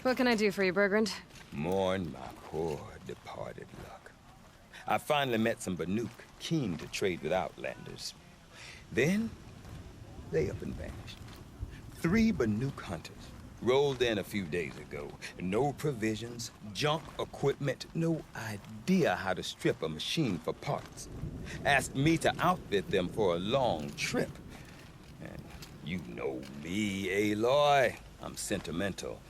What can I do for you, Bergrand? Mourn my poor departed luck. I finally met some Banuk keen to trade with Outlanders. Then, they up and vanished. 3 Banuk hunters rolled in a few days ago. No provisions, junk equipment, no idea how to strip a machine for parts. Asked me to outfit them for a long trip. And you know me, Aloy. I'm sentimental.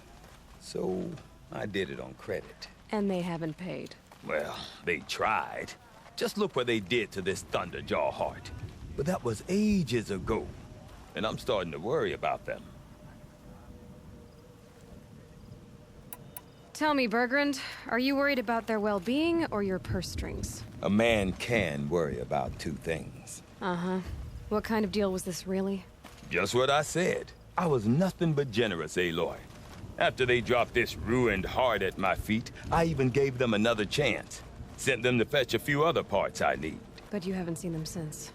So I did it on credit. And they haven't paid. Well, they tried. Just look what they did to this Thunderjaw heart. But that was ages ago. And I'm starting to worry about them. Tell me, Bergrand, are you worried about their well-being or your purse strings? A man can worry about 2 things. Uh-huh. What kind of deal was this, really? Just what I said. I was nothing but generous, Aloy. After they dropped this ruined heart at my feet, I even gave them another chance. Sent them to fetch a few other parts I need. But you haven't seen them since.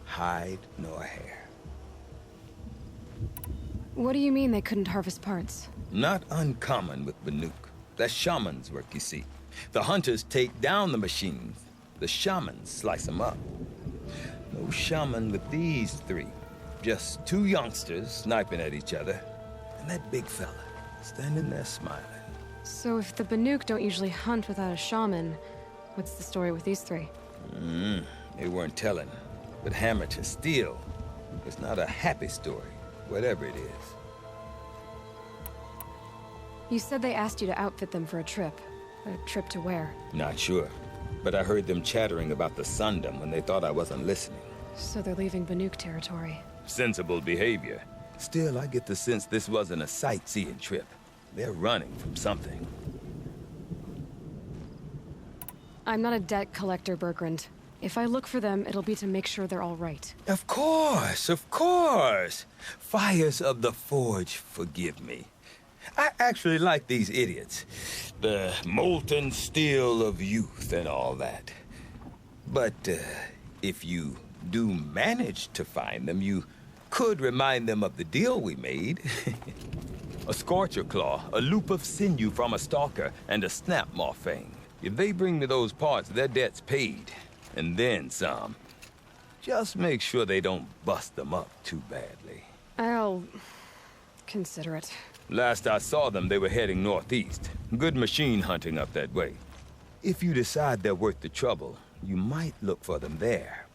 Hide nor hair. What do you mean they couldn't harvest parts? Not uncommon with Banuk. That's shaman's work, you see. The hunters take down the machines. The shamans slice them up. No shaman with these 3. Just 2 youngsters sniping at each other. And that big fella standing there smiling. So if the Banuk don't usually hunt without a shaman, what's the story with these 3? They weren't telling. But hammer to steel. It's not a happy story, whatever it is. You said they asked you to outfit them for a trip. A trip to where? Not sure. But I heard them chattering about the Sundom when they thought I wasn't listening. So they're leaving Banuk territory. Sensible behavior. Still, I get the sense this wasn't a sightseeing trip. They're running from something. I'm not a debt collector, Bergrand. If I look for them, it'll be to make sure they're all right. Of course, of course. Fires of the Forge, forgive me. I actually like these idiots. The molten steel of youth and all that. But if you do manage to find them, you could remind them of the deal we made. A scorcher claw, a loop of sinew from a stalker, and a snap morphine. If they bring me those parts, their debt's paid. And then some. Just make sure they don't bust them up too badly. I'll consider it. Last I saw them, they were heading northeast. Good machine hunting up that way. If you decide they're worth the trouble, you might look for them there.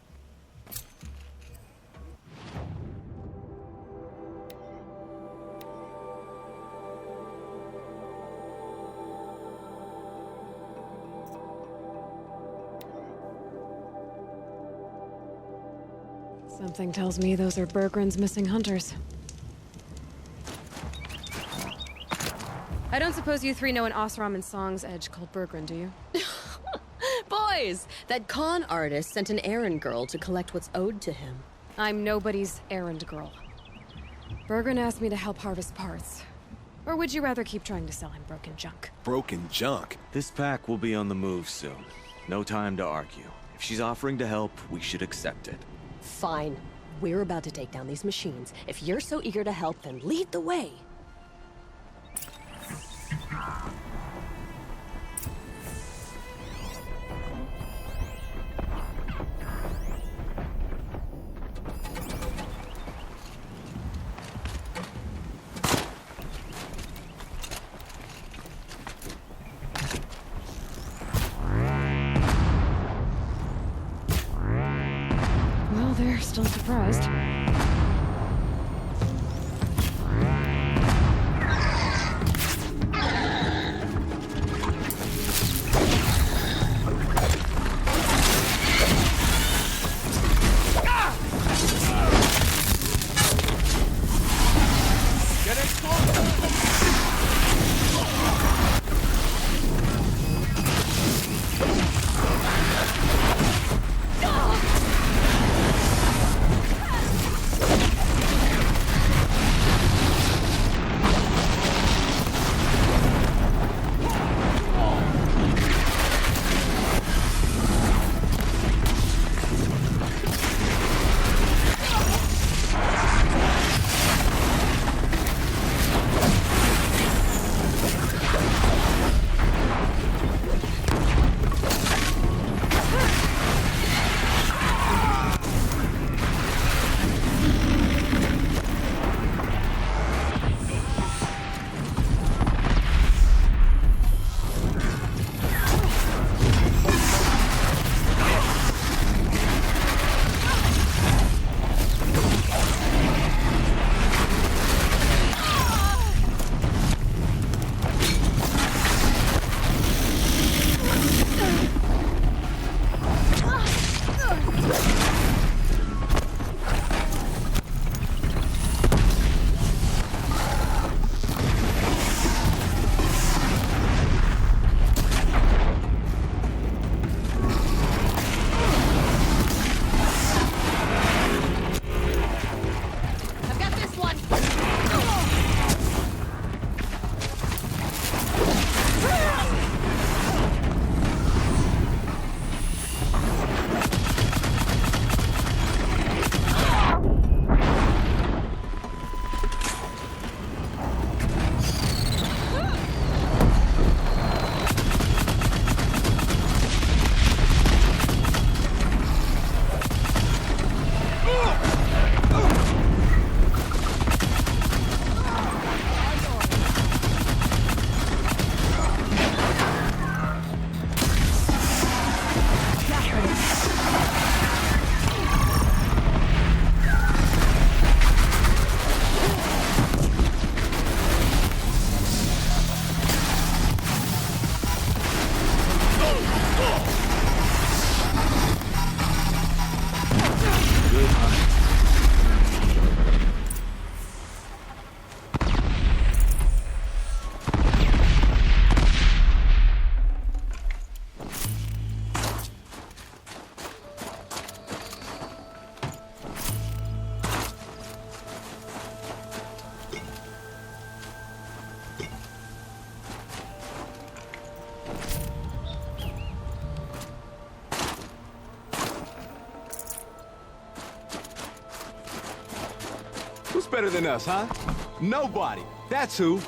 Something tells me those are Bergrand's missing hunters. I don't suppose you 3 know an Osram and Song's edge called Bergrand, do you? Boys, that con artist sent an errand girl to collect what's owed to him. I'm nobody's errand girl. Bergrand asked me to help harvest parts. Or would you rather keep trying to sell him broken junk? Broken junk? This pack will be on the move soon. No time to argue. If she's offering to help, we should accept it. Fine. We're about to take down these machines. If you're so eager to help, then lead the way. Well, they're still surprised. Who's better than us, huh? Nobody. That's who.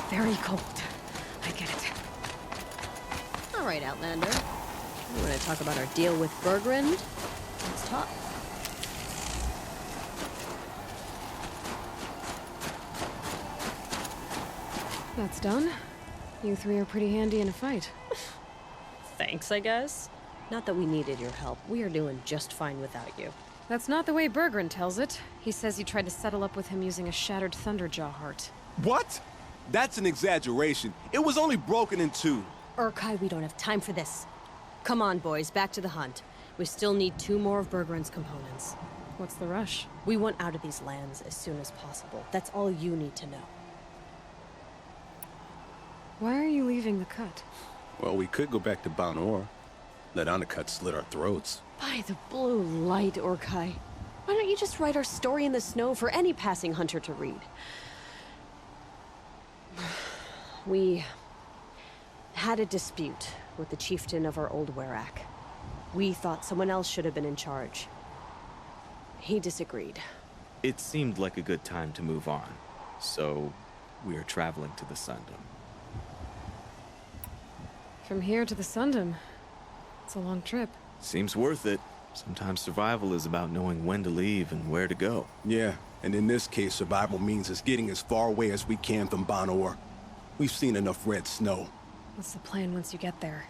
Very cold. I get it. All right, Outlander. You want to talk about our deal with Bergrund? Let's talk. That's done. You three are pretty handy in a fight. Thanks, I guess. Not that we needed your help. We are doing just fine without you. That's not the way Bergrund tells it. He says you tried to settle up with him using a shattered Thunderjaw heart. What? That's an exaggeration. It was only broken in two. Urkai, we don't have time for this. Come on, boys, back to the hunt. We still need 2 more of Bergrund's components. What's the rush? We want out of these lands as soon as possible. That's all you need to know. Why are you leaving the cut? Well, we could go back to Banor. Let Undercut slit our throats. By the blue light, Urkai. Why don't you just write our story in the snow for any passing hunter to read? We had a dispute with the chieftain of our old Werak. We thought someone else should have been in charge. He disagreed. It seemed like a good time to move on, so we are traveling to the Sundom. From here to the Sundom. It's a long trip. Seems worth it. Sometimes survival is about knowing when to leave and where to go. Yeah, and in this case, survival means us getting as far away as we can from Banor. We've seen enough red snow. What's the plan once you get there?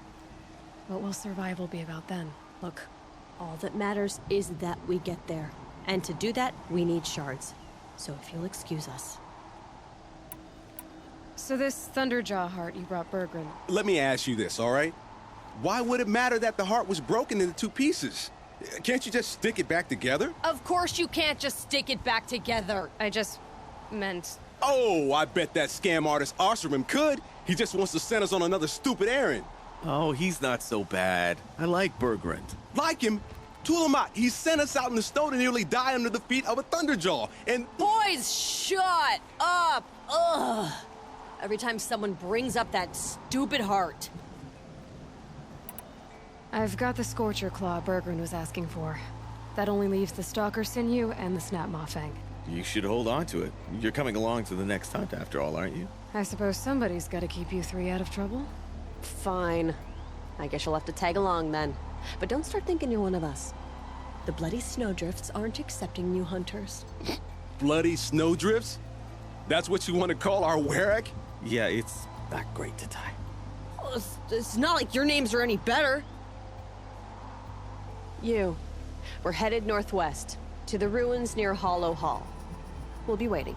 What will survival be about then? Look, all that matters is that we get there. And to do that, we need shards. So if you'll excuse us. So this Thunderjaw heart you brought Bergrund. Let me ask you this, all right? Why would it matter that the heart was broken into 2 pieces? Can't you just stick it back together? Of course you can't just stick it back together. I just meant... Oh, I bet that scam artist Arsarim could. He just wants to send us on another stupid errand. Oh, he's not so bad. I like Bergrund. Like him? Tulamat, he sent us out in the snow to nearly die under the feet of a Thunderjaw, and... Boys, shut up! Ugh! Every time someone brings up that stupid heart. I've got the Scorcher Claw Bergrund was asking for. That only leaves the Stalker Sinew and the Snap Maw Fang. You should hold on to it. You're coming along to the next hunt after all, aren't you? I suppose somebody's gotta keep you 3 out of trouble. Fine. I guess you'll have to tag along then. But don't start thinking you're one of us. The Bloody Snowdrifts aren't accepting new hunters. Bloody snowdrifts? That's what you want to call our Werak? Yeah, it's not great to die. Well, it's not like your names are any better. We're headed northwest, to the ruins near Hollow Hall. We'll be waiting.